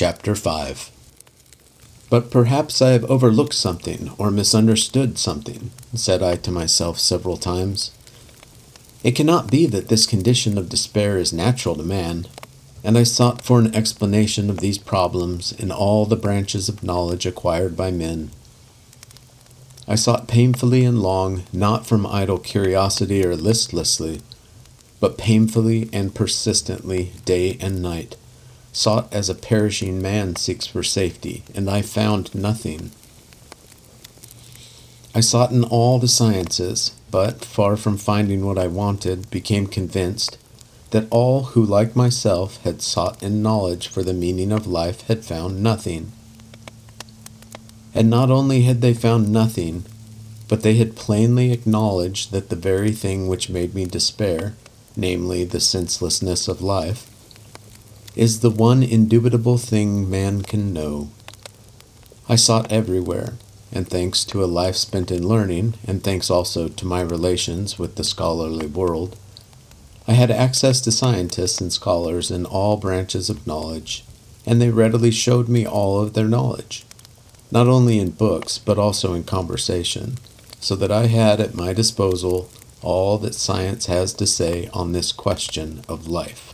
Chapter 5. But perhaps I have overlooked something or misunderstood something, said I to myself several times. It cannot be that this condition of despair is natural to man, and I sought for an explanation of these problems in all the branches of knowledge acquired by men. I sought painfully and long, not from idle curiosity or listlessly, but painfully and persistently, day and night, sought as a perishing man seeks for safety, and I found nothing. I sought in all the sciences, but, far from finding what I wanted, became convinced that all who, like myself, had sought in knowledge for the meaning of life had found nothing. And not only had they found nothing, but they had plainly acknowledged that the very thing which made me despair, namely the senselessness of life, is the one indubitable thing man can know. I sought everywhere, and thanks to a life spent in learning, and thanks also to my relations with the scholarly world, I had access to scientists and scholars in all branches of knowledge, and they readily showed me all of their knowledge, not only in books, but also in conversation, so that I had at my disposal all that science has to say on this question of life.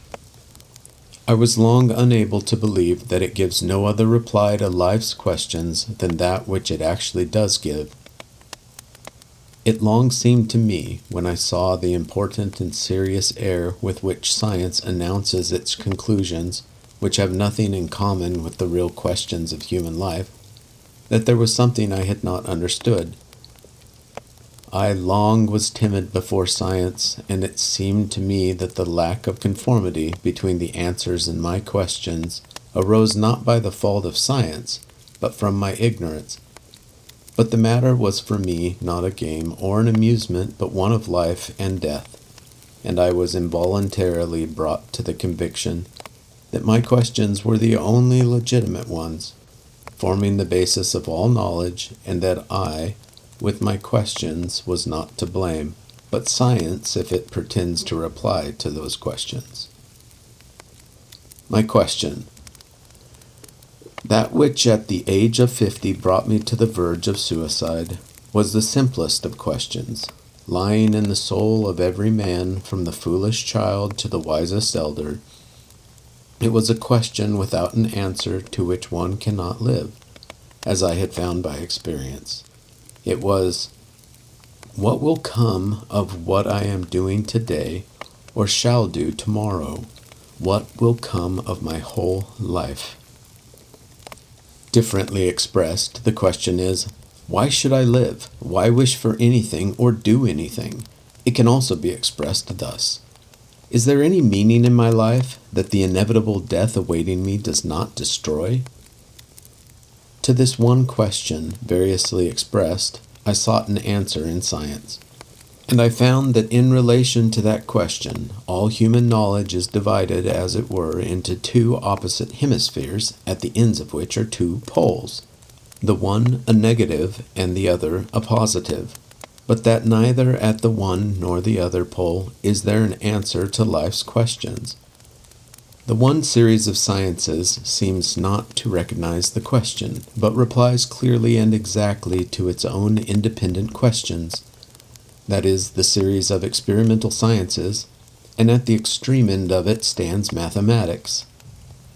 I was long unable to believe that it gives no other reply to life's questions than that which it actually does give. It long seemed to me, when I saw the important and serious air with which science announces its conclusions, which have nothing in common with the real questions of human life, that there was something I had not understood. I long was timid before science, and it seemed to me that the lack of conformity between the answers and my questions arose not by the fault of science, but from my ignorance. But the matter was for me not a game or an amusement, but one of life and death, and I was involuntarily brought to the conviction that my questions were the only legitimate ones, forming the basis of all knowledge, and that I, with my questions, was not to blame, but science if it pretends to reply to those questions. My question. That which at the age of 50 brought me to the verge of suicide was the simplest of questions, lying in the soul of every man from the foolish child to the wisest elder. It was a question without an answer to which one cannot live, as I had found by experience. It was, what will come of what I am doing today or shall do tomorrow? What will come of my whole life? Differently expressed, the question is, why should I live? Why wish for anything or do anything? It can also be expressed thus. Is there any meaning in my life that the inevitable death awaiting me does not destroy? To this one question, variously expressed, I sought an answer in science, and I found that in relation to that question, all human knowledge is divided, as it were, into two opposite hemispheres, at the ends of which are two poles, the one a negative and the other a positive, but that neither at the one nor the other pole is there an answer to life's questions. The one series of sciences seems not to recognize the question, but replies clearly and exactly to its own independent questions. That is the series of experimental sciences, and at the extreme end of it stands mathematics.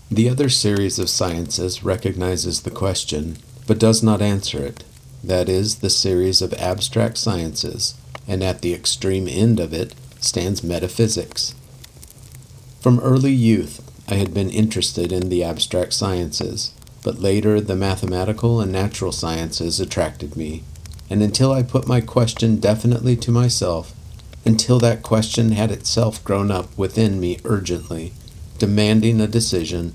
The other series of sciences recognizes the question, but does not answer it. That is the series of abstract sciences, and at the extreme end of it stands metaphysics. From early youth, I had been interested in the abstract sciences, but later the mathematical and natural sciences attracted me, and until I put my question definitely to myself, until that question had itself grown up within me urgently, demanding a decision,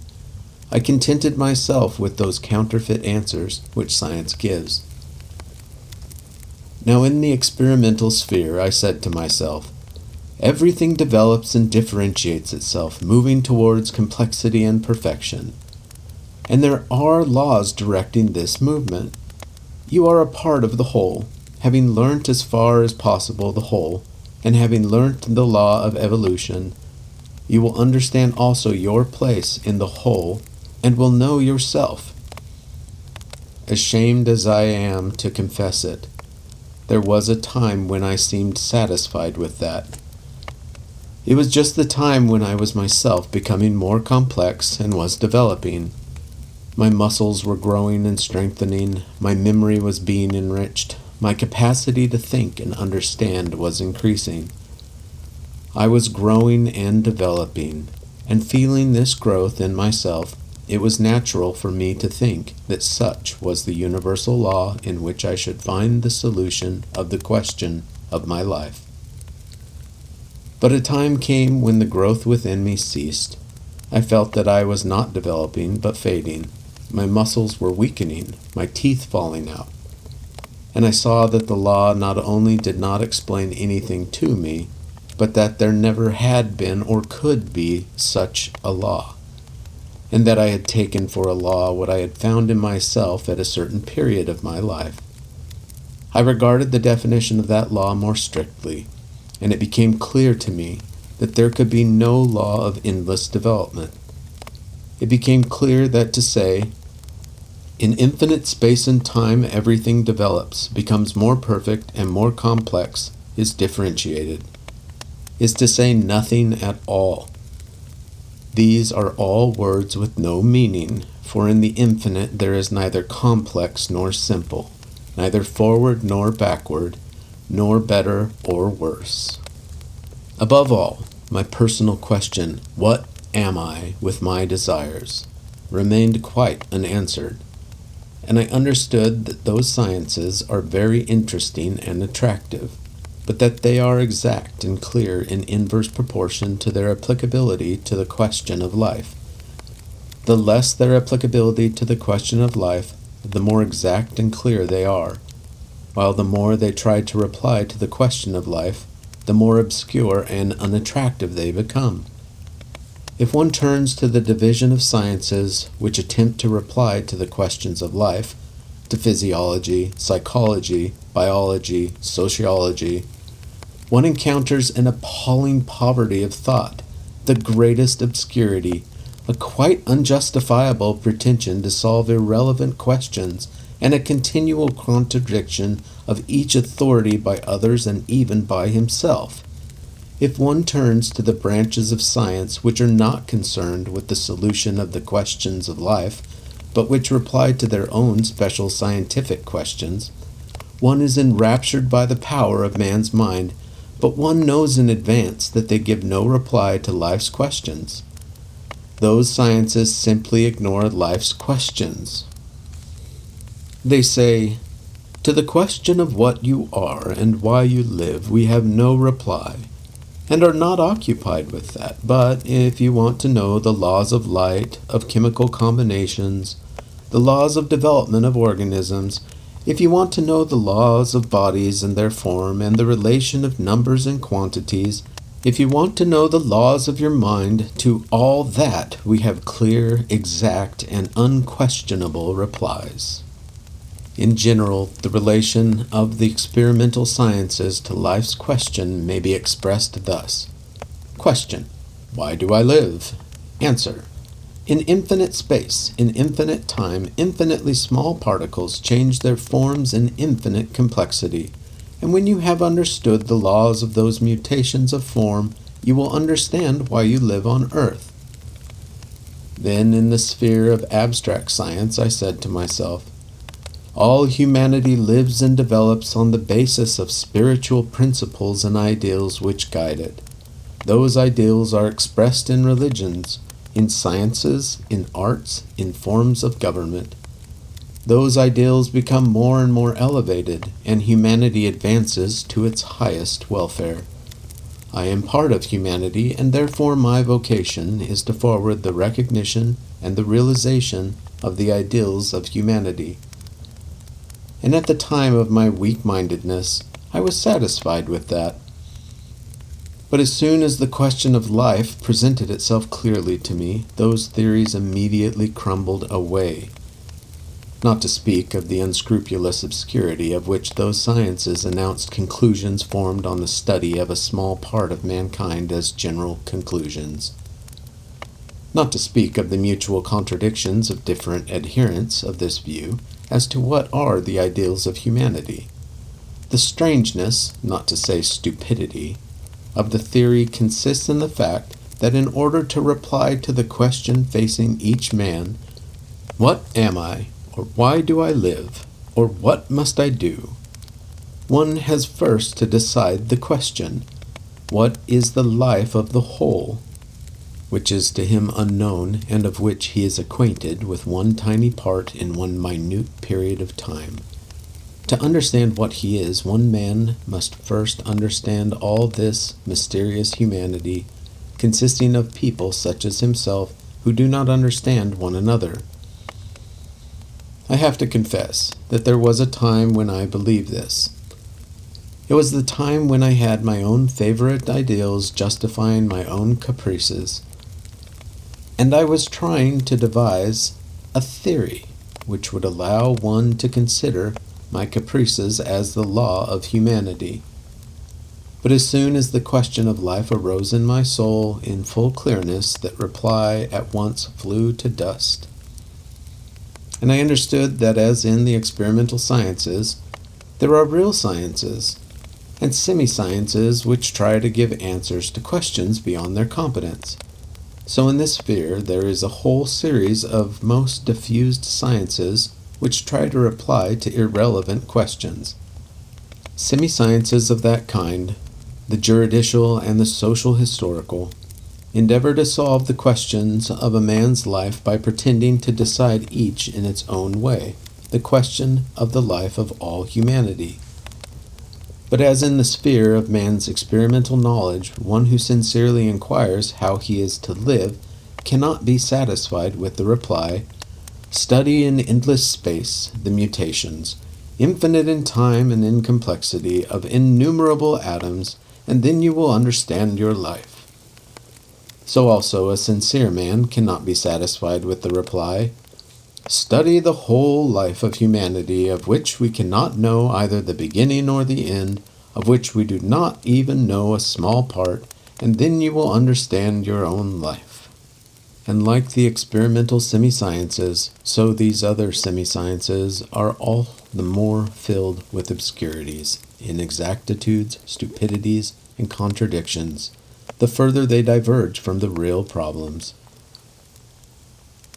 I contented myself with those counterfeit answers which science gives. Now in the experimental sphere I said to myself, everything develops and differentiates itself, moving towards complexity and perfection. And there are laws directing this movement. You are a part of the whole, having learnt as far as possible the whole, and having learnt the law of evolution, you will understand also your place in the whole and will know yourself. Ashamed as I am to confess it, there was a time when I seemed satisfied with that. It was just the time when I was myself becoming more complex and was developing. My muscles were growing and strengthening, my memory was being enriched, my capacity to think and understand was increasing. I was growing and developing, and feeling this growth in myself, it was natural for me to think that such was the universal law in which I should find the solution of the question of my life. But a time came when the growth within me ceased. I felt that I was not developing, but fading. My muscles were weakening, my teeth falling out. And I saw that the law not only did not explain anything to me, but that there never had been or could be such a law, and that I had taken for a law what I had found in myself at a certain period of my life. I regarded the definition of that law more strictly, and it became clear to me that there could be no law of endless development. It became clear that to say, in infinite space and time everything develops, becomes more perfect and more complex, is differentiated, is to say nothing at all. These are all words with no meaning, for in the infinite there is neither complex nor simple, neither forward nor backward, nor better or worse. Above all, my personal question, what am I with my desires, remained quite unanswered, and I understood that those sciences are very interesting and attractive, but that they are exact and clear in inverse proportion to their applicability to the question of life. The less their applicability to the question of life, the more exact and clear they are, while the more they try to reply to the question of life, the more obscure and unattractive they become. If one turns to the division of sciences which attempt to reply to the questions of life, to physiology, psychology, biology, sociology, one encounters an appalling poverty of thought, the greatest obscurity, a quite unjustifiable pretension to solve irrelevant questions, and a continual contradiction of each authority by others and even by himself. If one turns to the branches of science which are not concerned with the solution of the questions of life, but which reply to their own special scientific questions, one is enraptured by the power of man's mind, but one knows in advance that they give no reply to life's questions. Those sciences simply ignore life's questions. They say, to the question of what you are and why you live, we have no reply, and are not occupied with that. But if you want to know the laws of light, of chemical combinations, the laws of development of organisms, if you want to know the laws of bodies and their form, and the relation of numbers and quantities, if you want to know the laws of your mind, to all that we have clear, exact, and unquestionable replies. In general, the relation of the experimental sciences to life's question may be expressed thus. Question: why do I live? Answer: in infinite space, in infinite time, infinitely small particles change their forms in infinite complexity, and when you have understood the laws of those mutations of form, you will understand why you live on earth. Then, in the sphere of abstract science, I said to myself, all humanity lives and develops on the basis of spiritual principles and ideals which guide it. Those ideals are expressed in religions, in sciences, in arts, in forms of government. Those ideals become more and more elevated, and humanity advances to its highest welfare. I am part of humanity, and therefore my vocation is to forward the recognition and the realization of the ideals of humanity. And at the time of my weak-mindedness, I was satisfied with that. But as soon as the question of life presented itself clearly to me, those theories immediately crumbled away, not to speak of the unscrupulous obscurity of which those sciences announced conclusions formed on the study of a small part of mankind as general conclusions. not to speak of the mutual contradictions of different adherents of this view as to what are the ideals of humanity. The strangeness, not to say stupidity, of the theory consists in the fact that in order to reply to the question facing each man, "What am I?" or "Why do I live?" or "What must I do?" one has first to decide the question, "What is the life of the whole?" which is to him unknown, and of which he is acquainted with one tiny part in one minute period of time. To understand what he is, one man must first understand all this mysterious humanity, consisting of people such as himself who do not understand one another. I have to confess that there was a time when I believed this. It was the time when I had my own favorite ideals justifying my own caprices, and I was trying to devise a theory which would allow one to consider my caprices as the law of humanity. But as soon as the question of life arose in my soul in full clearness, that reply at once flew to dust. And I understood that as in the experimental sciences, there are real sciences, and semi-sciences which try to give answers to questions beyond their competence. So in this sphere there is a whole series of most diffused sciences which try to reply to irrelevant questions. Semi-sciences of that kind, the juridical and the social historical, endeavor to solve the questions of a man's life by pretending to decide each in its own way, the question of the life of all humanity. But as in the sphere of man's experimental knowledge, one who sincerely inquires how he is to live cannot be satisfied with the reply, "Study in endless space the mutations, infinite in time and in complexity, of innumerable atoms, and then you will understand your life." So also a sincere man cannot be satisfied with the reply, "Study the whole life of humanity, of which we cannot know either the beginning or the end, of which we do not even know a small part, and then you will understand your own life." And like the experimental semi-sciences, so these other semi-sciences are all the more filled with obscurities, inexactitudes, stupidities, and contradictions, the further they diverge from the real problems.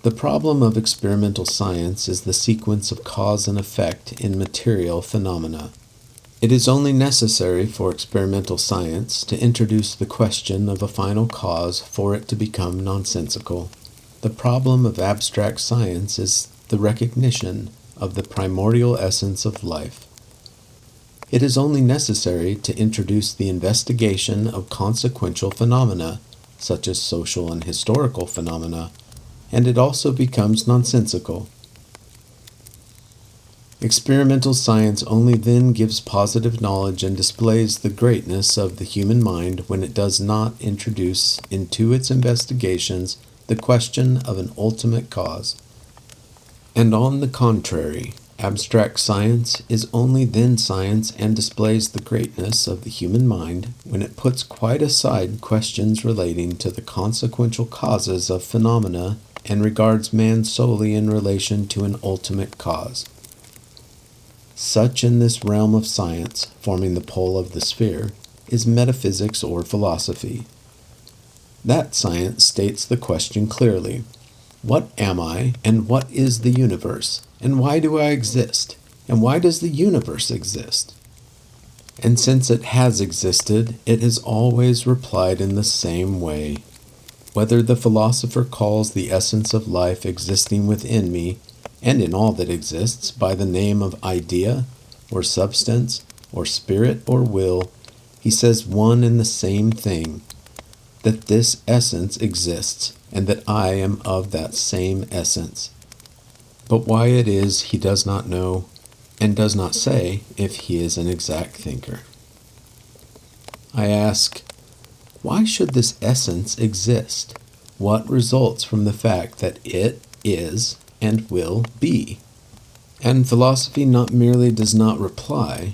The problem of experimental science is the sequence of cause and effect in material phenomena. It is only necessary for experimental science to introduce the question of a final cause for it to become nonsensical. The problem of abstract science is the recognition of the primordial essence of life. It is only necessary to introduce the investigation of consequential phenomena, such as social and historical phenomena, and it also becomes nonsensical. Experimental science only then gives positive knowledge and displays the greatness of the human mind when it does not introduce into its investigations the question of an ultimate cause. And on the contrary, abstract science is only then science and displays the greatness of the human mind when it puts quite aside questions relating to the consequential causes of phenomena and regards man solely in relation to an ultimate cause. Such in this realm of science, forming the pole of the sphere, is metaphysics or philosophy. That science states the question clearly: what am I, and what is the universe, and why do I exist, and why does the universe exist? And since it has existed, it has always replied in the same way. Whether the philosopher calls the essence of life existing within me, and in all that exists, by the name of idea, or substance, or spirit, or will, he says one and the same thing, that this essence exists, and that I am of that same essence. But why it is he does not know, and does not say if he is an exact thinker. I ask, why should this essence exist? What results from the fact that it is and will be? And philosophy not merely does not reply,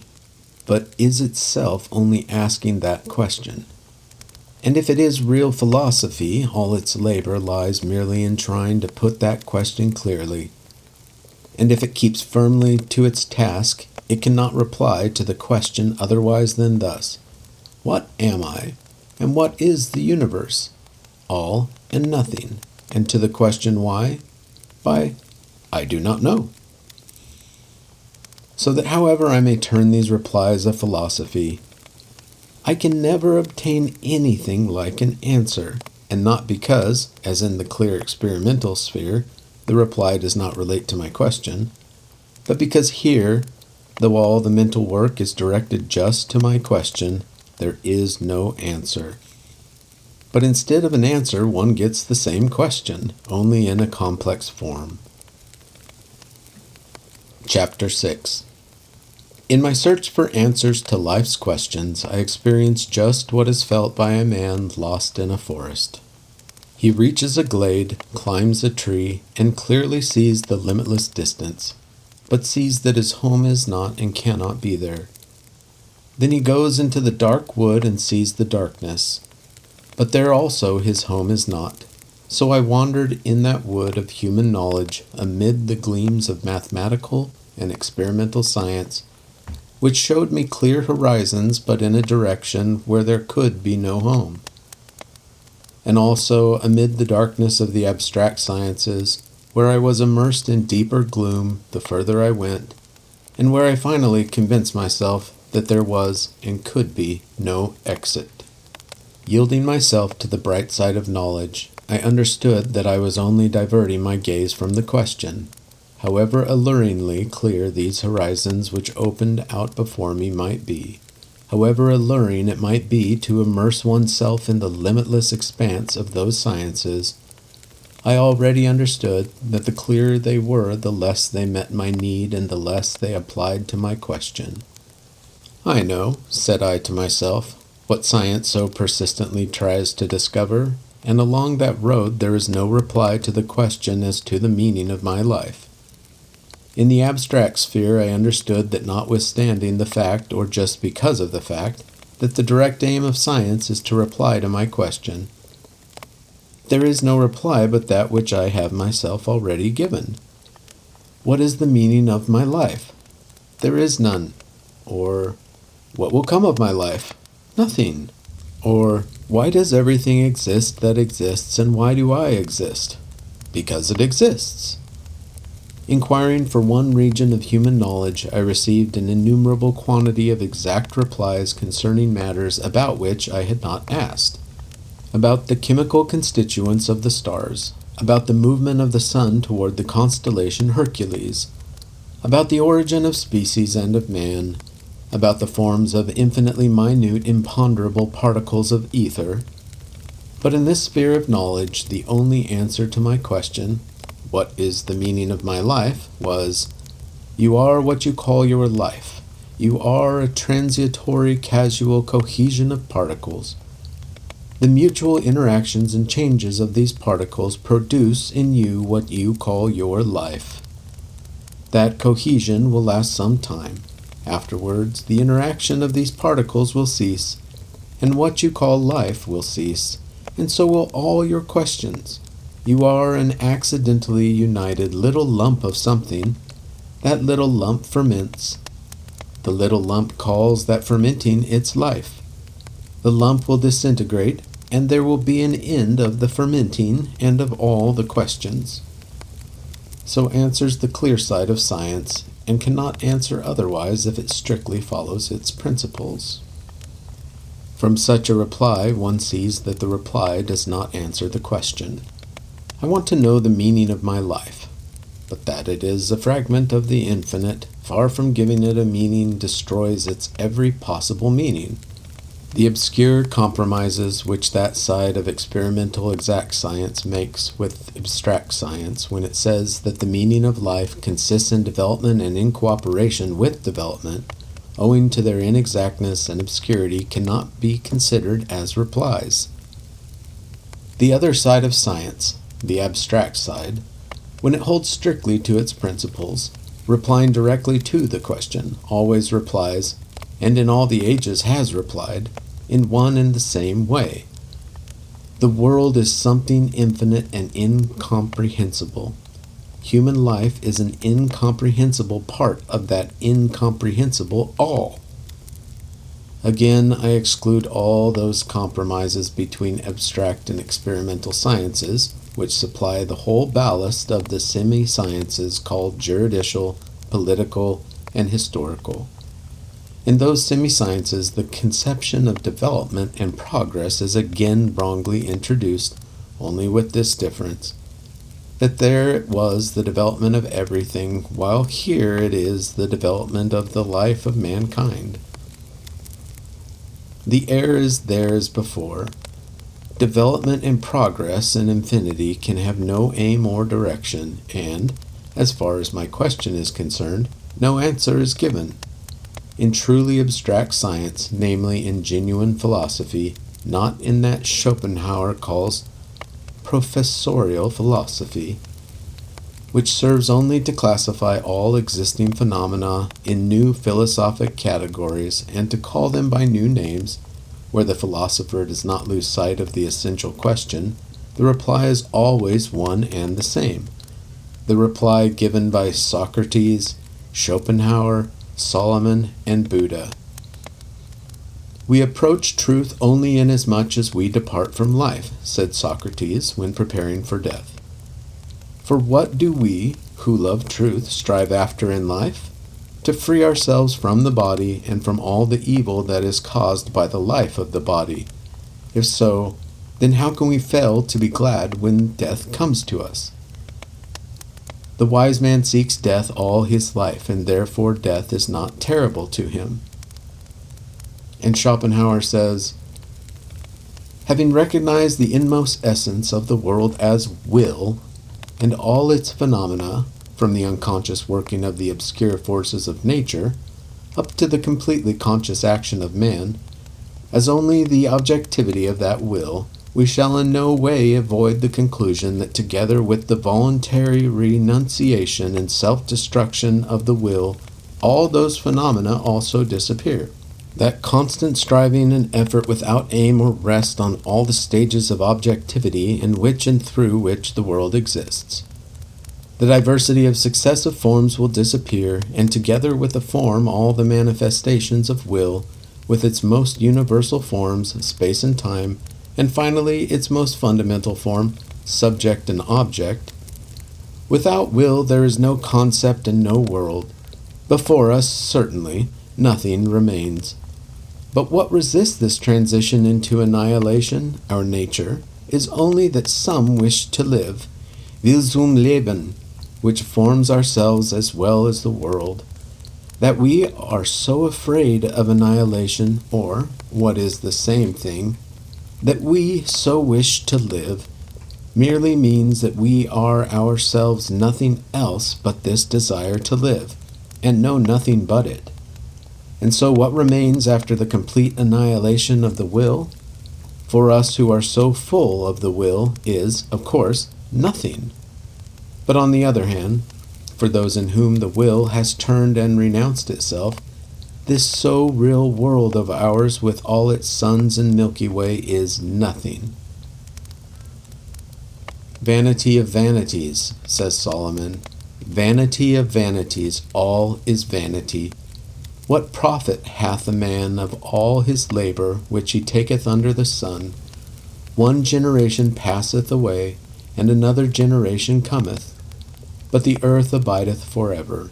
but is itself only asking that question. And if it is real philosophy, all its labor lies merely in trying to put that question clearly. And if it keeps firmly to its task, it cannot reply to the question otherwise than thus: what am I? And what is the universe? All and nothing. And to the question why? By, I do not know. So that however I may turn these replies of philosophy, I can never obtain anything like an answer, and not because, as in the clear experimental sphere, the reply does not relate to my question, but because here, though all the mental work is directed just to my question, there is no answer. But instead of an answer, one gets the same question, only in a complex form. Chapter 6. In my search for answers to life's questions, I experience just what is felt by a man lost in a forest. He reaches a glade, climbs a tree, and clearly sees the limitless distance, but sees that his home is not and cannot be there. Then he goes into the dark wood and sees the darkness, but there also his home is not. So I wandered in that wood of human knowledge amid the gleams of mathematical and experimental science, which showed me clear horizons but in a direction where there could be no home. And also amid the darkness of the abstract sciences, where I was immersed in deeper gloom the further I went, and where I finally convinced myself that there was and could be no exit. Yielding myself to the bright side of knowledge, I understood that I was only diverting my gaze from the question, however alluringly clear these horizons which opened out before me might be, however alluring it might be to immerse oneself in the limitless expanse of those sciences. I already understood that the clearer they were, the less they met my need and the less they applied to my question. I know, said I to myself, what science so persistently tries to discover, and along that road there is no reply to the question as to the meaning of my life. In the abstract sphere I understood that notwithstanding the fact, or just because of the fact, that the direct aim of science is to reply to my question, there is no reply but that which I have myself already given. What is the meaning of my life? There is none. Or, what will come of my life? Nothing. Or, why does everything exist that exists, and why do I exist? Because it exists. Inquiring for one region of human knowledge, I received an innumerable quantity of exact replies concerning matters about which I had not asked. About the chemical constituents of the stars, about the movement of the sun toward the constellation Hercules, about the origin of species and of man, about the forms of infinitely minute, imponderable particles of ether. But in this sphere of knowledge, the only answer to my question, what is the meaning of my life, was, you are what you call your life. You are a transitory, casual cohesion of particles. The mutual interactions and changes of these particles produce in you what you call your life. That cohesion will last some time. Afterwards, the interaction of these particles will cease, and what you call life will cease, and so will all your questions. You are an accidentally united little lump of something. That little lump ferments. The little lump calls that fermenting its life. The lump will disintegrate, and there will be an end of the fermenting and of all the questions. So answers the clear side of science, and cannot answer otherwise if it strictly follows its principles. From such a reply, one sees that the reply does not answer the question. I want to know the meaning of my life, but that it is a fragment of the infinite, far from giving it a meaning, destroys its every possible meaning. The obscure compromises which that side of experimental exact science makes with abstract science when it says that the meaning of life consists in development and in cooperation with development, owing to their inexactness and obscurity, cannot be considered as replies. The other side of science, the abstract side, when it holds strictly to its principles, replying directly to the question, always replies, and in all the ages has replied, in one and the same way, The world is something infinite and incomprehensible. Human life is an incomprehensible part of that incomprehensible all. Again, I exclude all those compromises between abstract and experimental sciences, which supply the whole ballast of the semi-sciences called juridical, political, and historical. In those semi-sciences, the conception of development and progress is again wrongly introduced, only with this difference, that there it was the development of everything, while here it is the development of the life of mankind. The air is theirs before. Development and progress and infinity can have no aim or direction, and, as far as my question is concerned, no answer is given. In truly abstract science, namely in genuine philosophy, not in that Schopenhauer calls professorial philosophy, which serves only to classify all existing phenomena in new philosophic categories and to call them by new names, where the philosopher does not lose sight of the essential question, the reply is always one and the same. The reply given by Socrates, Schopenhauer, Solomon, and Buddha. We approach truth only inasmuch as we depart from life, said Socrates when preparing for death. For what do we, who love truth, strive after in life? To free ourselves from the body and from all the evil that is caused by the life of the body. If so, then how can we fail to be glad when death comes to us? The wise man seeks death all his life, and therefore death is not terrible to him. And Schopenhauer says, having recognized the inmost essence of the world as will, and all its phenomena, from the unconscious working of the obscure forces of nature, up to the completely conscious action of man, as only the objectivity of that will, we shall in no way avoid the conclusion that together with the voluntary renunciation and self-destruction of the will, all those phenomena also disappear. That constant striving and effort without aim or rest on all the stages of objectivity in which and through which the world exists. The diversity of successive forms will disappear, and together with the form all the manifestations of will, with its most universal forms, space and time, and finally its most fundamental form, subject and object. Without will there is no concept and no world. Before us, certainly, nothing remains. But what resists this transition into annihilation, our nature, is only that some wish to live, will zum Leben, which forms ourselves as well as the world. That we are so afraid of annihilation, or, what is the same thing, that we so wish to live, merely means that we are ourselves nothing else but this desire to live, and know nothing but it. And so what remains after the complete annihilation of the will, for us who are so full of the will, is, of course, nothing. But on the other hand, for those in whom the will has turned and renounced itself, this so real world of ours with all its suns and Milky Way is nothing. Vanity of vanities, says Solomon. Vanity of vanities, all is vanity. What profit hath a man of all his labor which he taketh under the sun? One generation passeth away, and another generation cometh, but the earth abideth forever.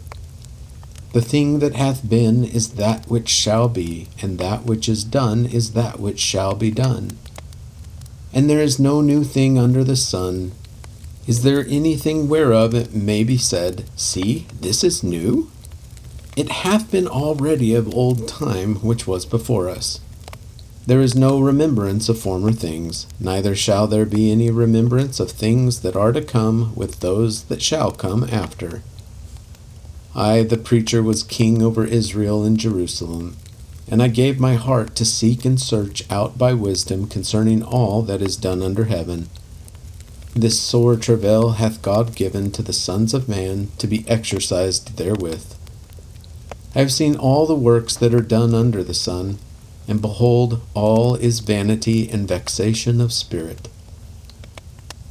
The thing that hath been is that which shall be, and that which is done is that which shall be done. And there is no new thing under the sun. Is there anything whereof it may be said, see, this is new? It hath been already of old time which was before us. There is no remembrance of former things, neither shall there be any remembrance of things that are to come with those that shall come after. I, the preacher, was king over Israel in Jerusalem, and I gave my heart to seek and search out by wisdom concerning all that is done under heaven. This sore travail hath God given to the sons of man to be exercised therewith. I have seen all the works that are done under the sun, and behold, all is vanity and vexation of spirit.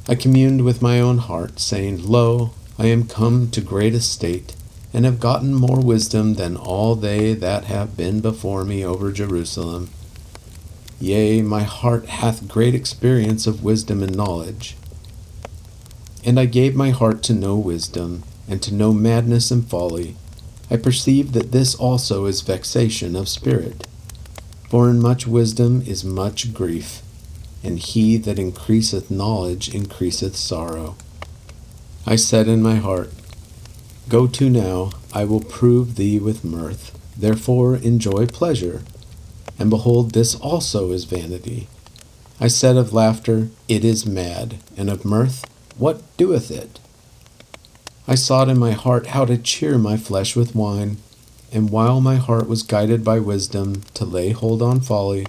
I communed with my own heart, saying, Lo, I am come to great estate, and have gotten more wisdom than all they that have been before me over Jerusalem. Yea, my heart hath great experience of wisdom and knowledge. And I gave my heart to know wisdom, and to know madness and folly. I perceive that this also is vexation of spirit. For in much wisdom is much grief, and he that increaseth knowledge increaseth sorrow. I said in my heart, Go to now, I will prove thee with mirth, therefore enjoy pleasure. And behold, this also is vanity. I said of laughter, It is mad, and of mirth, What doeth it? I sought in my heart how to cheer my flesh with wine, and while my heart was guided by wisdom to lay hold on folly,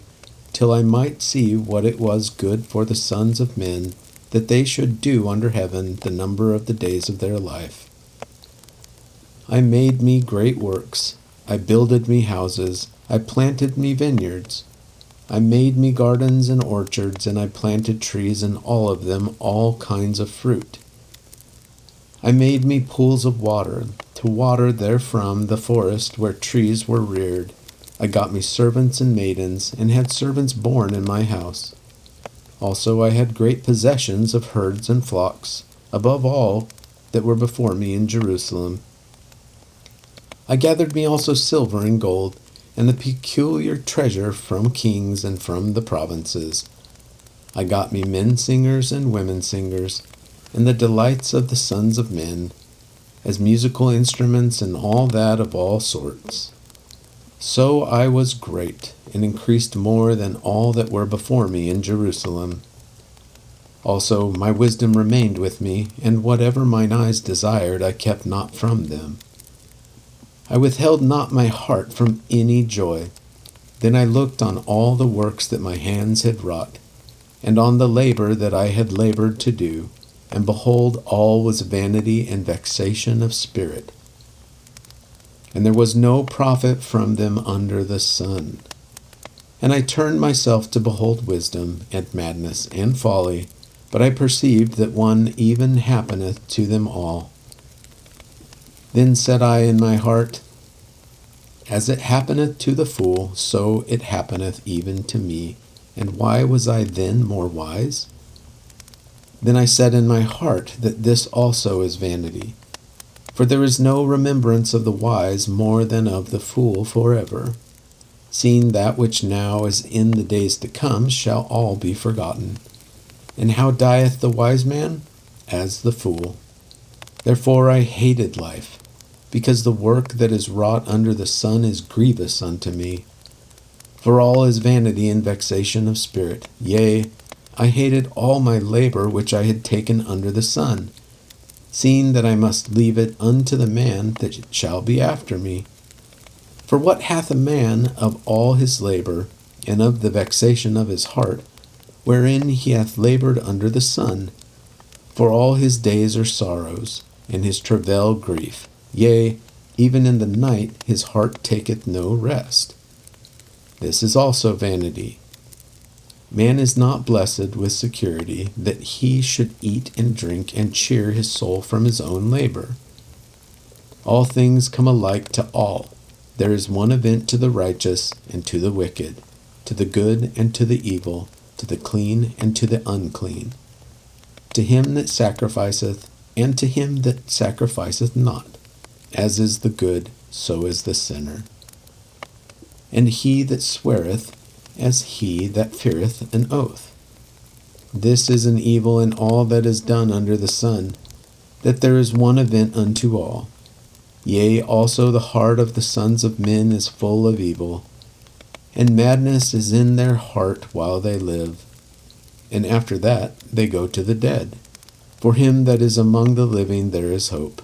till I might see what it was good for the sons of men, that they should do under heaven the number of the days of their life. I made me great works, I builded me houses, I planted me vineyards. I made me gardens and orchards, and I planted trees, and all of them all kinds of fruit. I made me pools of water, to water therefrom the forest where trees were reared. I got me servants and maidens, and had servants born in my house. Also I had great possessions of herds and flocks, above all that were before me in Jerusalem. I gathered me also silver and gold, and the peculiar treasure from kings and from the provinces. I got me men singers and women singers, and the delights of the sons of men, as musical instruments and all that of all sorts. So I was great, and increased more than all that were before me in Jerusalem. Also my wisdom remained with me, and whatever mine eyes desired I kept not from them. I withheld not my heart from any joy. Then I looked on all the works that my hands had wrought, and on the labor that I had labored to do, and behold, all was vanity and vexation of spirit. And there was no profit from them under the sun. And I turned myself to behold wisdom, and madness, and folly, but I perceived that one even happeneth to them all. Then said I in my heart, As it happeneth to the fool, so it happeneth even to me. And why was I then more wise? Then I said in my heart that this also is vanity. For there is no remembrance of the wise more than of the fool forever. Seeing that which now is in the days to come shall all be forgotten. And how dieth the wise man? As the fool. Therefore I hated life, because the work that is wrought under the sun is grievous unto me. For all is vanity and vexation of spirit. Yea, I hated all my labor which I had taken under the sun, seeing that I must leave it unto the man that shall be after me. For what hath a man of all his labor, and of the vexation of his heart, wherein he hath labored under the sun? For all his days are sorrows, and his travail grief. Yea, even in the night his heart taketh no rest. This is also vanity. Man is not blessed with security, that he should eat and drink and cheer his soul from his own labor. All things come alike to all. There is one event to the righteous and to the wicked, to the good and to the evil, to the clean and to the unclean, to him that sacrificeth and to him that sacrificeth not. As is the good, so is the sinner. And he that sweareth, as he that feareth an oath. This is an evil in all that is done under the sun, that there is one event unto all. Yea, also the heart of the sons of men is full of evil, and madness is in their heart while they live. And after that they go to the dead. For him that is among the living there is hope.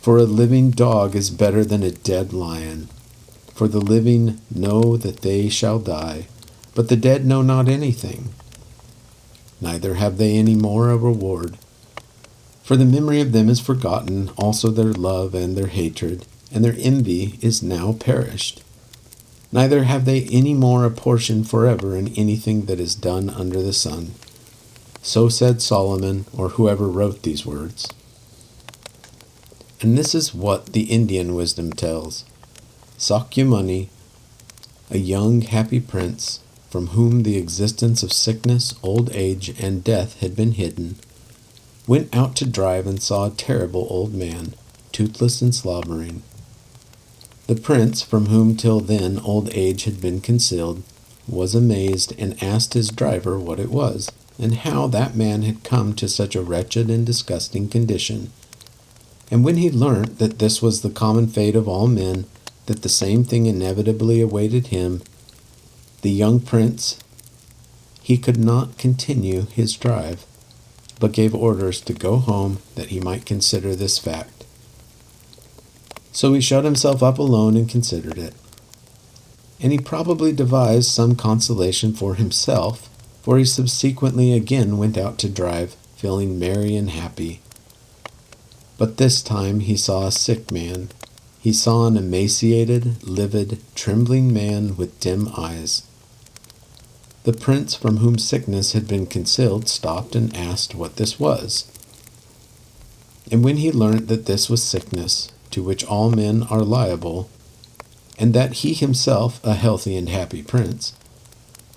For a living dog is better than a dead lion. For the living know that they shall die, but the dead know not anything. Neither have they any more a reward. For the memory of them is forgotten, also their love and their hatred, and their envy is now perished. Neither have they any more a portion forever in anything that is done under the sun. So said Solomon, or whoever wrote these words. And this is what the Indian wisdom tells. Sakyamuni, a young, happy prince, from whom the existence of sickness, old age, and death had been hidden, went out to drive and saw a terrible old man, toothless and slobbering. The prince, from whom till then old age had been concealed, was amazed and asked his driver what it was, and how that man had come to such a wretched and disgusting condition. And when he learnt that this was the common fate of all men, that the same thing inevitably awaited him, the young prince, he could not continue his drive, but gave orders to go home that he might consider this fact. So he shut himself up alone and considered it. And he probably devised some consolation for himself, for he subsequently again went out to drive, feeling merry and happy. But this time he saw a sick man. He saw an emaciated, livid, trembling man with dim eyes. The prince from whom sickness had been concealed stopped and asked what this was. And when he learnt that this was sickness, to which all men are liable, and that he himself, a healthy and happy prince,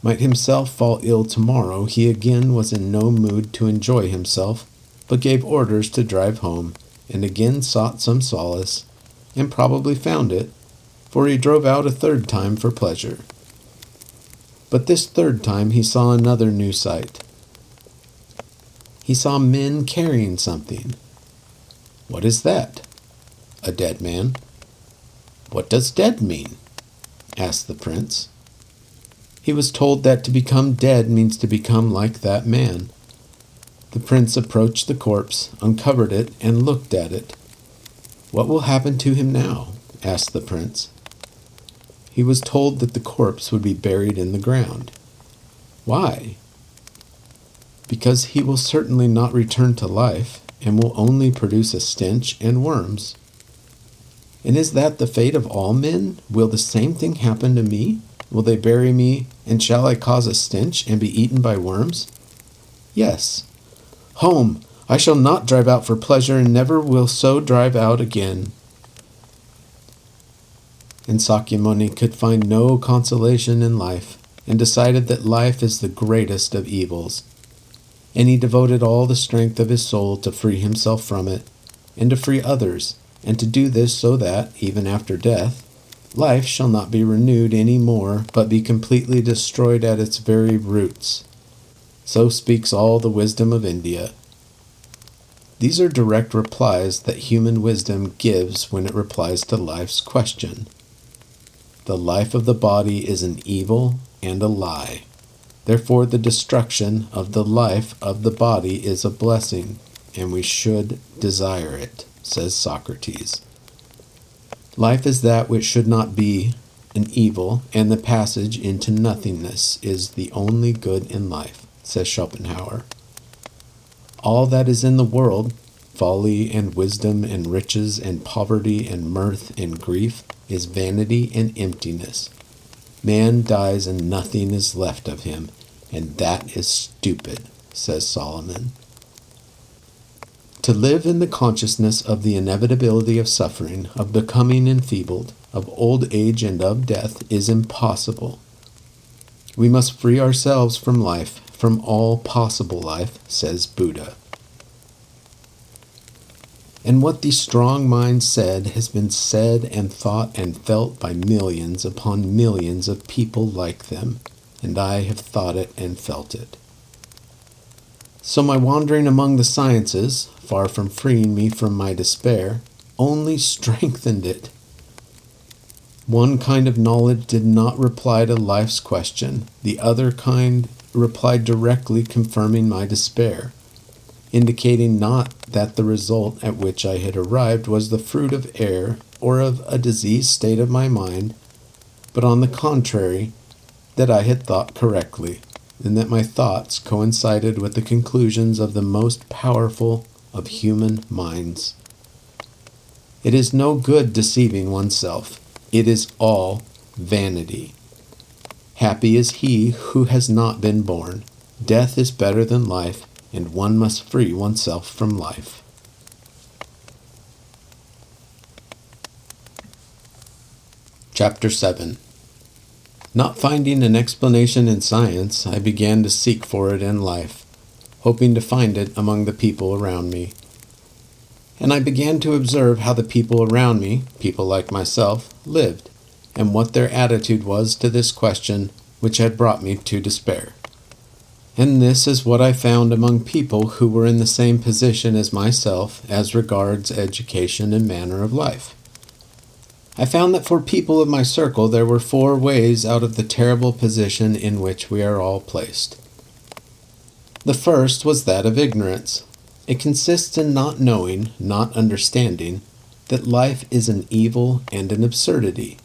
might himself fall ill tomorrow, he again was in no mood to enjoy himself, but gave orders to drive home, and again sought some solace, and probably found it, for he drove out a third time for pleasure. But this third time he saw another new sight. He saw men carrying something. What is that? A dead man. What does dead mean? Asked the prince. He was told that to become dead means to become like that man. The prince approached the corpse, uncovered it, and looked at it. What will happen to him now? Asked the prince. He was told that the corpse would be buried in the ground. Why? Because he will certainly not return to life, and will only produce a stench and worms. And is that the fate of all men? Will the same thing happen to me? Will they bury me, and shall I cause a stench and be eaten by worms? Yes. Home! I shall not drive out for pleasure, and never will so drive out again. And Sakyamuni could find no consolation in life, and decided that life is the greatest of evils. And he devoted all the strength of his soul to free himself from it, and to free others, and to do this so that, even after death, life shall not be renewed any more, but be completely destroyed at its very roots. So speaks all the wisdom of India. These are direct replies that human wisdom gives when it replies to life's question. The life of the body is an evil and a lie. Therefore, the destruction of the life of the body is a blessing, and we should desire it, says Socrates. Life is that which should not be an evil, and the passage into nothingness is the only good in life, says Schopenhauer. All that is in the world, folly and wisdom and riches and poverty and mirth and grief, is vanity and emptiness. Man dies and nothing is left of him, and that is stupid, says Solomon. To live in the consciousness of the inevitability of suffering, of becoming enfeebled, of old age and of death is impossible. We must free ourselves from life, from all possible life, says Buddha. And what the strong mind said has been said and thought and felt by millions upon millions of people like them, and I have thought it and felt it. So my wandering among the sciences, far from freeing me from my despair, only strengthened it. One kind of knowledge did not reply to life's question. The other kind replied directly, confirming my despair, indicating not that the result at which I had arrived was the fruit of error or of a diseased state of my mind, but on the contrary, that I had thought correctly, and that my thoughts coincided with the conclusions of the most powerful of human minds. It is no good deceiving oneself. It is all vanity. Happy is he who has not been born. Death is better than life, and one must free oneself from life. Chapter 7. Not finding an explanation in science, I began to seek for it in life, hoping to find it among the people around me. And I began to observe how the people around me, people like myself, lived, and what their attitude was to this question which had brought me to despair. And this is what I found among people who were in the same position as myself as regards education and manner of life. I found that for people of my circle there were 4 ways out of the terrible position in which we are all placed. The first was that of ignorance. It consists in not knowing, not understanding, that life is an evil and an absurdity.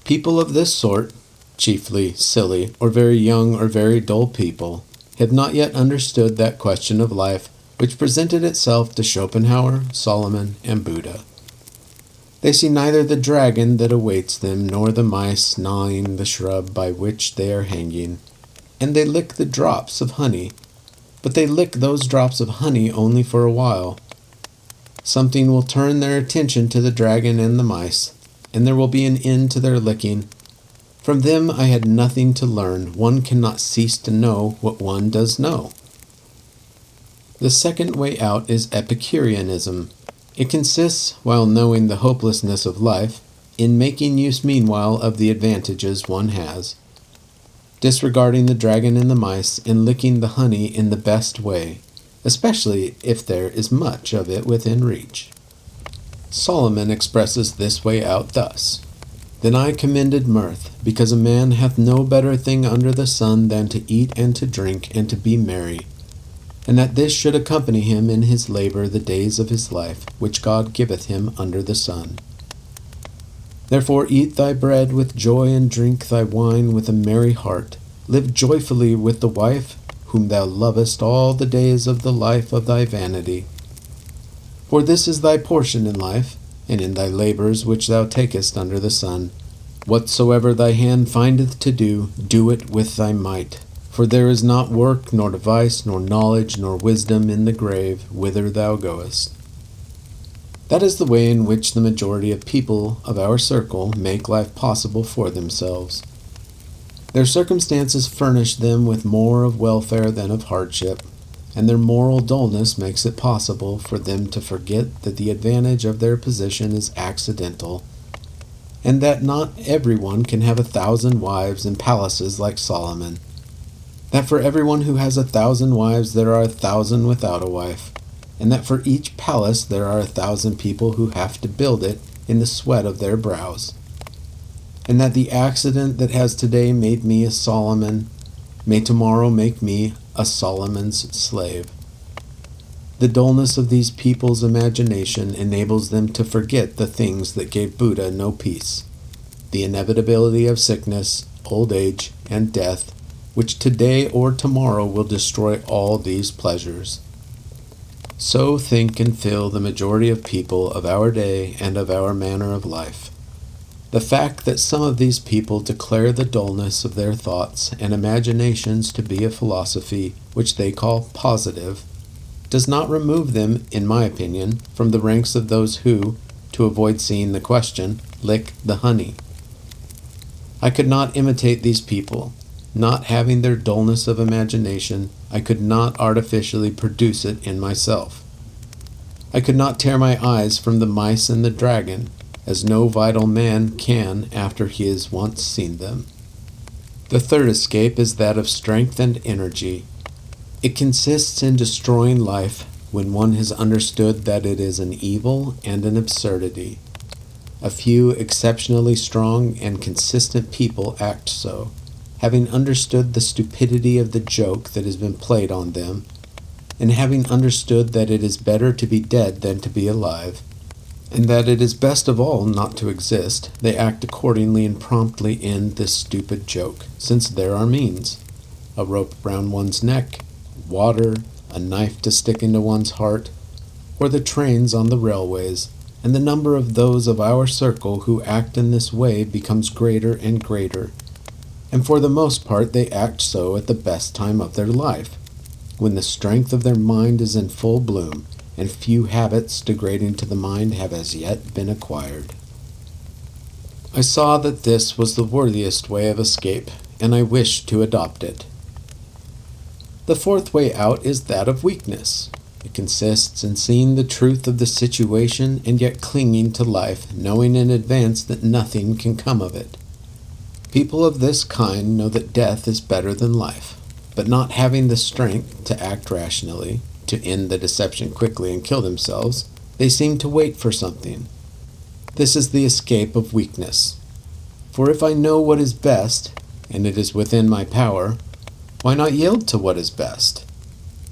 People of this sort, chiefly silly or very young or very dull people, have not yet understood that question of life which presented itself to Schopenhauer, Solomon, and Buddha. They see neither the dragon that awaits them nor the mice gnawing the shrub by which they are hanging, and they lick the drops of honey, but they lick those drops of honey only for a while. Something will turn their attention to the dragon and the mice, and there will be an end to their licking. From them I had nothing to learn. One cannot cease to know what one does know. The second way out is Epicureanism. It consists, while knowing the hopelessness of life, in making use meanwhile of the advantages one has, disregarding the dragon and the mice, and licking the honey in the best way, especially if there is much of it within reach. Solomon expresses this way out thus: Then I commended mirth, because a man hath no better thing under the sun than to eat and to drink and to be merry, and that this should accompany him in his labor the days of his life, which God giveth him under the sun. Therefore eat thy bread with joy, and drink thy wine with a merry heart. Live joyfully with the wife whom thou lovest all the days of the life of thy vanity. For this is thy portion in life, and in thy labors which thou takest under the sun. Whatsoever thy hand findeth to do, do it with thy might. For there is not work, nor device, nor knowledge, nor wisdom in the grave, whither thou goest. That is the way in which the majority of people of our circle make life possible for themselves. Their circumstances furnish them with more of welfare than of hardship, and their moral dullness makes it possible for them to forget that the advantage of their position is accidental, and that not everyone can have 1,000 wives and palaces like Solomon, that for everyone who has 1,000 wives there are 1,000 without a wife, and that for each palace there are 1,000 people who have to build it in the sweat of their brows, and that the accident that has today made me a Solomon may tomorrow make me a Solomon's slave. The dullness of these people's imagination enables them to forget the things that gave Buddha no peace, the inevitability of sickness, old age, and death, which today or tomorrow will destroy all these pleasures. So think and feel the majority of people of our day and of our manner of life. The fact that some of these people declare the dullness of their thoughts and imaginations to be a philosophy which they call positive does not remove them, in my opinion, from the ranks of those who, to avoid seeing the question, lick the honey. I could not imitate these people. Not having their dullness of imagination, I could not artificially produce it in myself. I could not tear my eyes from the mice and the dragon, as no vital man can after he has once seen them. The third escape is that of strength and energy. It consists in destroying life when one has understood that it is an evil and an absurdity. A few exceptionally strong and consistent people act so, having understood the stupidity of the joke that has been played on them, and having understood that it is better to be dead than to be alive, and that it is best of all not to exist, they act accordingly and promptly end this stupid joke, since there are means: a rope round one's neck, water, a knife to stick into one's heart, or the trains on the railways, and the number of those of our circle who act in this way becomes greater and greater, and for the most part they act so at the best time of their life, when the strength of their mind is in full bloom, and few habits degrading to the mind have as yet been acquired. I saw that this was the worthiest way of escape, and I wished to adopt it. The fourth way out is that of weakness. It consists in seeing the truth of the situation and yet clinging to life, knowing in advance that nothing can come of it. People of this kind know that death is better than life, but not having the strength to act rationally, to end the deception quickly and kill themselves, they seem to wait for something. This is the escape of weakness. For if I know what is best, and it is within my power, why not yield to what is best?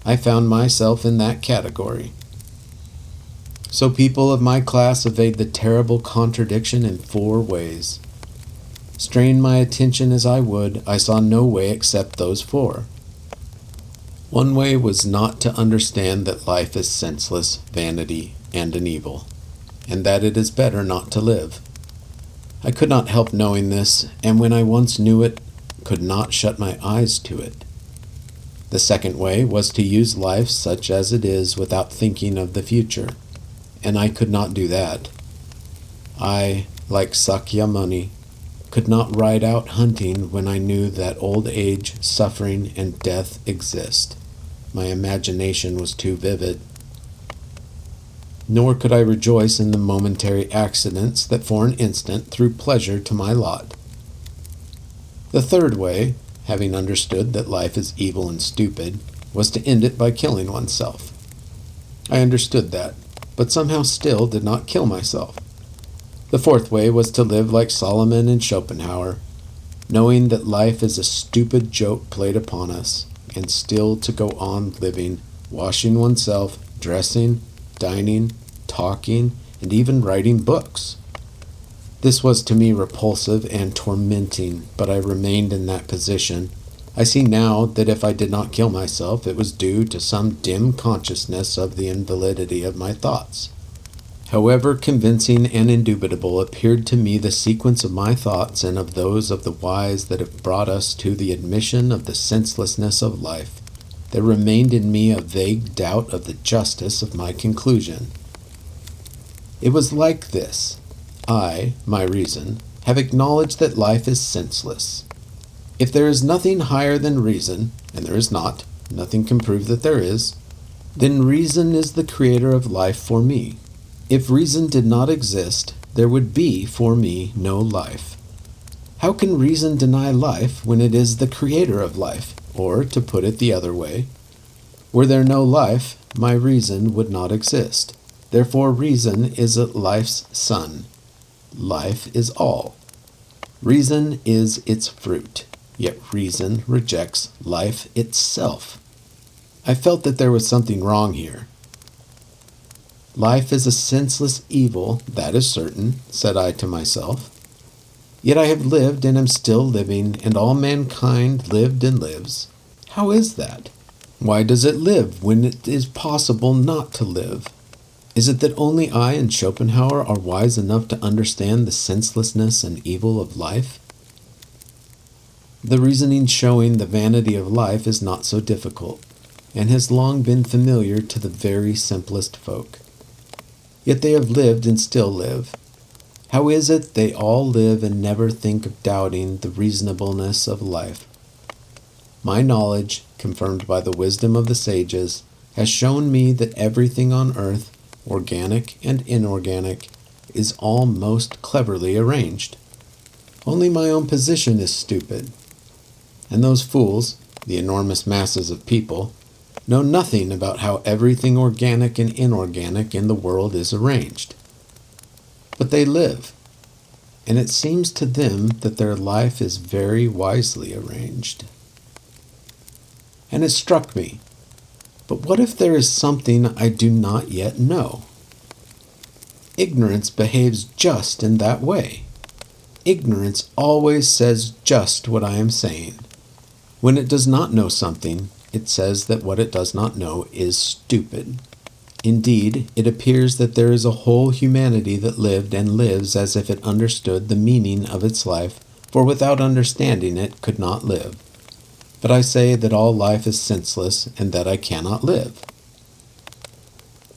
I found myself in that category. So people of my class evade the terrible contradiction in 4 ways. Strain my attention as I would, I saw no way except those 4. One way was not to understand that life is senseless, vanity, and an evil, and that it is better not to live. I could not help knowing this, and when I once knew it, could not shut my eyes to it. The second way was to use life such as it is without thinking of the future, and I could not do that. I, like Sakyamuni, could not ride out hunting when I knew that old age, suffering, and death exist. My imagination was too vivid. Nor could I rejoice in the momentary accidents that for an instant threw pleasure to my lot. The third way, having understood that life is evil and stupid, was to end it by killing oneself. I understood that, but somehow still did not kill myself. The fourth way was to live like Solomon and Schopenhauer, knowing that life is a stupid joke played upon us, and still to go on living, washing oneself, dressing, dining, talking, and even writing books. This was to me repulsive and tormenting, but I remained in that position. I see now that if I did not kill myself, it was due to some dim consciousness of the invalidity of my thoughts. However convincing and indubitable appeared to me the sequence of my thoughts and of those of the wise that have brought us to the admission of the senselessness of life, there remained in me a vague doubt of the justice of my conclusion. It was like this. I, my reason, have acknowledged that life is senseless. If there is nothing higher than reason, and there is not, nothing can prove that there is, then reason is the creator of life for me. If reason did not exist, there would be for me no life. How can reason deny life when it is the creator of life? Or, to put it the other way, were there no life, my reason would not exist. Therefore reason is life's son. Life is all. Reason is its fruit, yet reason rejects life itself. I felt that there was something wrong here. Life is a senseless evil, that is certain, said I to myself. Yet I have lived and am still living, and all mankind lived and lives. How is that? Why does it live when it is possible not to live? Is it that only I and Schopenhauer are wise enough to understand the senselessness and evil of life? The reasoning showing the vanity of life is not so difficult, and has long been familiar to the very simplest folk. Yet they have lived and still live. How is it they all live and never think of doubting the reasonableness of life? My knowledge, confirmed by the wisdom of the sages, has shown me that everything on earth, organic and inorganic, is all most cleverly arranged. Only my own position is stupid. And those fools, the enormous masses of people, know nothing about how everything organic and inorganic in the world is arranged. But they live, and it seems to them that their life is very wisely arranged. And it struck me, but what if there is something I do not yet know? Ignorance behaves just in that way. Ignorance always says just what I am saying. When it does not know something, it says that what it does not know is stupid. Indeed, it appears that there is a whole humanity that lived and lives as if it understood the meaning of its life, for without understanding it could not live. But I say that all life is senseless and that I cannot live.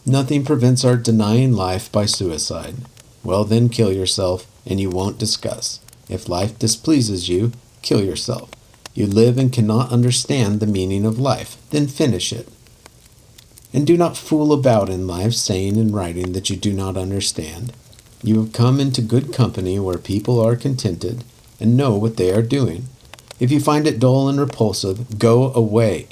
Nothing prevents our denying life by suicide. Well, then kill yourself, and you won't discuss. If life displeases you, kill yourself. You live and cannot understand the meaning of life, then finish it. And do not fool about in life, saying and writing that you do not understand. You have come into good company where people are contented and know what they are doing. If you find it dull and repulsive, go away.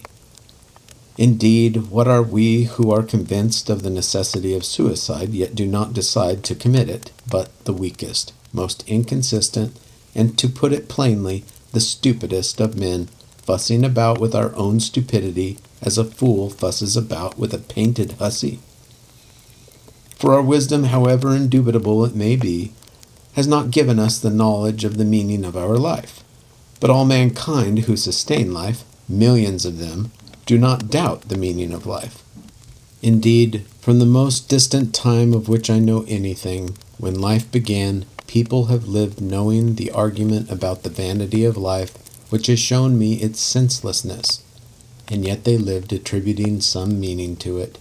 Indeed, what are we who are convinced of the necessity of suicide, yet do not decide to commit it, but the weakest, most inconsistent, and to put it plainly, the stupidest of men, fussing about with our own stupidity as a fool fusses about with a painted hussy? For our wisdom, however indubitable it may be, has not given us the knowledge of the meaning of our life. But all mankind who sustain life, millions of them, do not doubt the meaning of life. Indeed, from the most distant time of which I know anything, when life began, people have lived knowing the argument about the vanity of life, which has shown me its senselessness, and yet they lived attributing some meaning to it.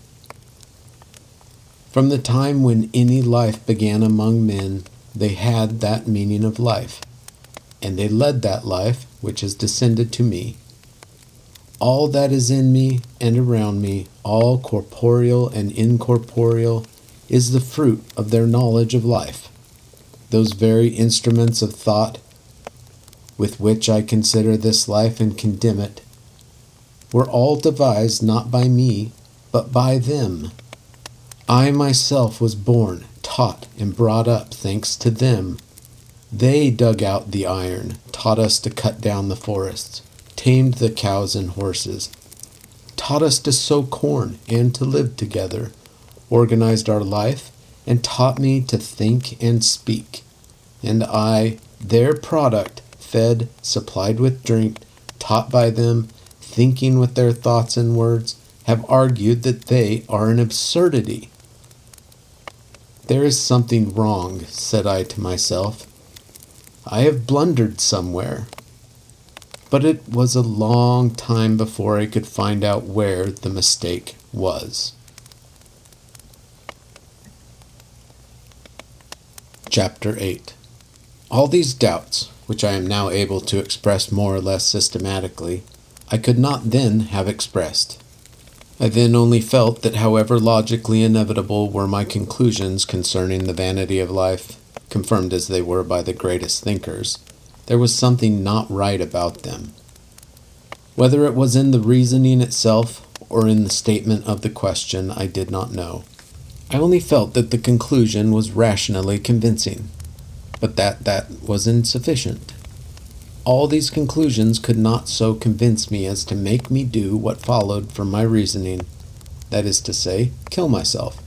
From the time when any life began among men, they had that meaning of life, and they led that life which has descended to me. All that is in me and around me, all corporeal and incorporeal, is the fruit of their knowledge of life. Those very instruments of thought with which I consider this life and condemn it were all devised not by me, but by them. I myself was born, taught, and brought up thanks to them. They dug out the iron, taught us to cut down the forests, tamed the cows and horses, taught us to sow corn and to live together, organized our life, and taught me to think and speak. And I, their product, fed, supplied with drink, taught by them, thinking with their thoughts and words, have argued that they are an absurdity. There is something wrong, said I to myself. I have blundered somewhere. But it was a long time before I could find out where the mistake was. Chapter 8. All these doubts, which I am now able to express more or less systematically, I could not then have expressed. I then only felt that however logically inevitable were my conclusions concerning the vanity of life, confirmed as they were by the greatest thinkers, there was something not right about them. Whether it was in the reasoning itself or in the statement of the question, I did not know. I only felt that the conclusion was rationally convincing, but that was insufficient. All these conclusions could not so convince me as to make me do what followed from my reasoning, that is to say, kill myself.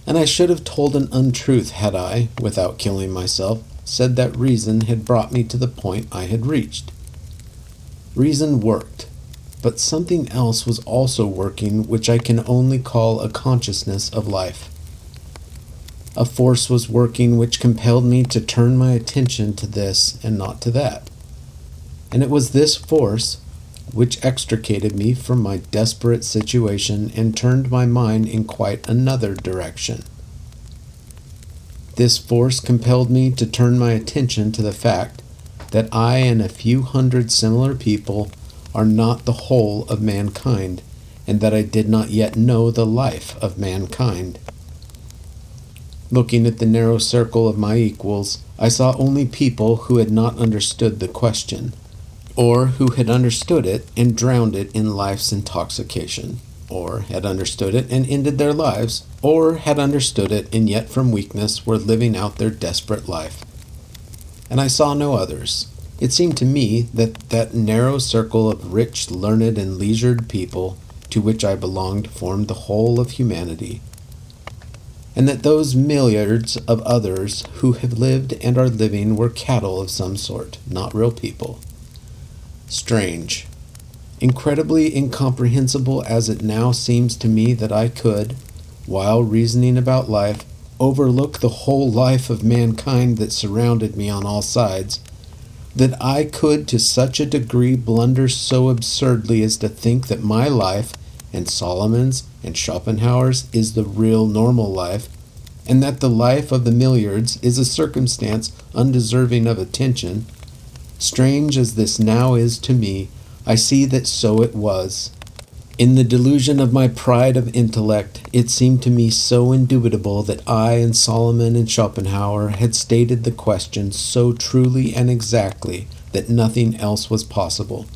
And I should have told an untruth had I, without killing myself, said that reason had brought me to the point I had reached. Reason worked, but something else was also working which I can only call a consciousness of life. A force was working which compelled me to turn my attention to this and not to that. And it was this force which extricated me from my desperate situation and turned my mind in quite another direction. This force compelled me to turn my attention to the fact that I and a few hundred similar people are not the whole of mankind, and that I did not yet know the life of mankind. Looking at the narrow circle of my equals, I saw only people who had not understood the question, or who had understood it and drowned it in life's intoxication, or had understood it and ended their lives, or had understood it and yet from weakness were living out their desperate life. And I saw no others. It seemed to me that narrow circle of rich, learned, and leisured people to which I belonged formed the whole of humanity, and that those milliards of others who have lived and are living were cattle of some sort, not real people. Strange, incredibly incomprehensible as it now seems to me that I could, while reasoning about life, overlook the whole life of mankind that surrounded me on all sides, that I could to such a degree blunder so absurdly as to think that my life and Solomon's and Schopenhauer's is the real normal life, and that the life of the milliards is a circumstance undeserving of attention. Strange as this now is to me, I see that so it was. In the delusion of my pride of intellect, it seemed to me so indubitable that I and Solomon and Schopenhauer had stated the question so truly and exactly that nothing else was possible.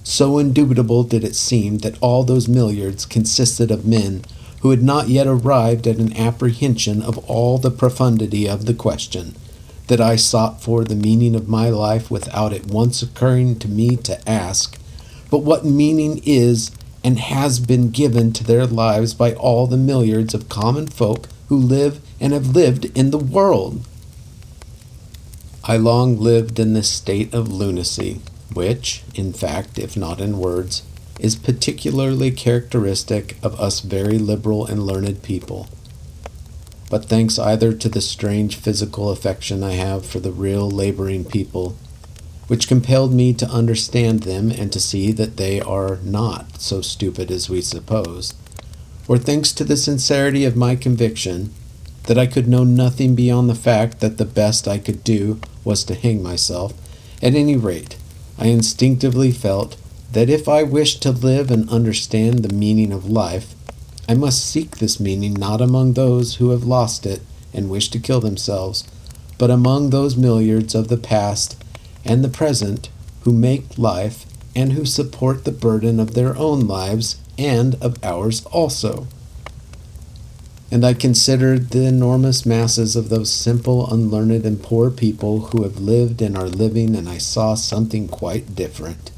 So indubitable did it seem that all those milliards consisted of men who had not yet arrived at an apprehension of all the profundity of the question, that I sought for the meaning of my life without it once occurring to me to ask, but what meaning is and has been given to their lives by all the milliards of common folk who live and have lived in the world? I long lived in this state of lunacy, which, in fact, if not in words, is particularly characteristic of us very liberal and learned people. But thanks either to the strange physical affection I have for the real laboring people, which compelled me to understand them and to see that they are not so stupid as we suppose, or thanks to the sincerity of my conviction that I could know nothing beyond the fact that the best I could do was to hang myself, at any rate, I instinctively felt that if I wished to live and understand the meaning of life, I must seek this meaning not among those who have lost it and wish to kill themselves, but among those milliards of the past and the present who make life and who support the burden of their own lives and of ours also. And I considered the enormous masses of those simple, unlearned, and poor people who have lived and are living, and I saw something quite different.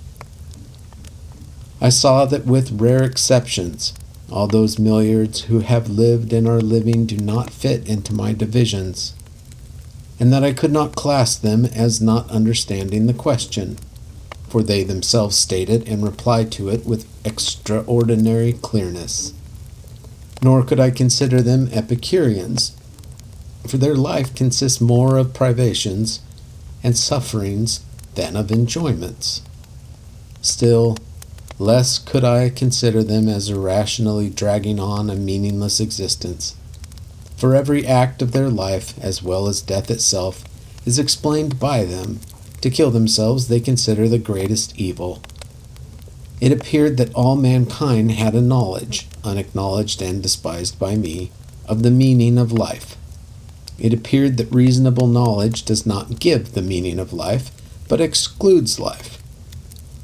I saw that with rare exceptions, all those milliards who have lived and are living do not fit into my divisions, and that I could not class them as not understanding the question, for they themselves state it and reply to it with extraordinary clearness. Nor could I consider them Epicureans, for their life consists more of privations and sufferings than of enjoyments. Still, less could I consider them as irrationally dragging on a meaningless existence, for every act of their life, as well as death itself, is explained by them. To kill themselves they consider the greatest evil. It appeared that all mankind had a knowledge, unacknowledged and despised by me, of the meaning of life. It appeared that reasonable knowledge does not give the meaning of life, but excludes life,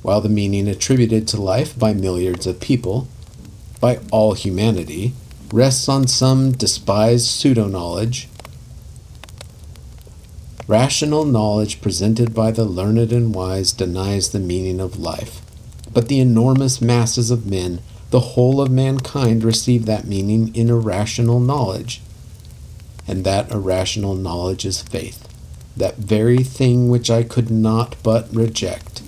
while the meaning attributed to life by milliards of people, by all humanity, rests on some despised pseudo-knowledge. Rational knowledge presented by the learned and wise denies the meaning of life, but the enormous masses of men, the whole of mankind, receive that meaning in irrational knowledge. And that irrational knowledge is faith, that very thing which I could not but reject.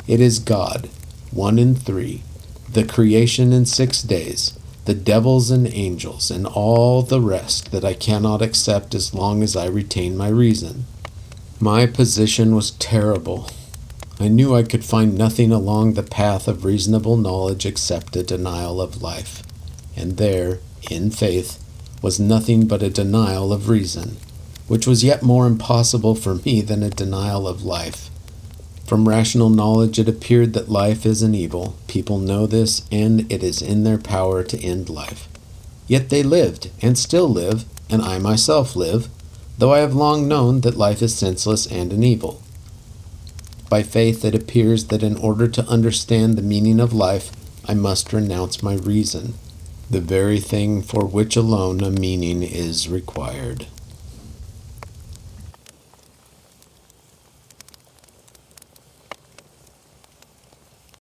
It is God, 1 in 3, the creation in 6 days, the devils and angels, and all the rest that I cannot accept as long as I retain my reason. My position was terrible. I knew I could find nothing along the path of reasonable knowledge except a denial of life, and there, in faith, was nothing but a denial of reason, which was yet more impossible for me than a denial of life. From rational knowledge it appeared that life is an evil. People know this, and it is in their power to end life. Yet they lived, and still live, and I myself live, though I have long known that life is senseless and an evil. By faith it appears that in order to understand the meaning of life, I must renounce my reason, the very thing for which alone a meaning is required.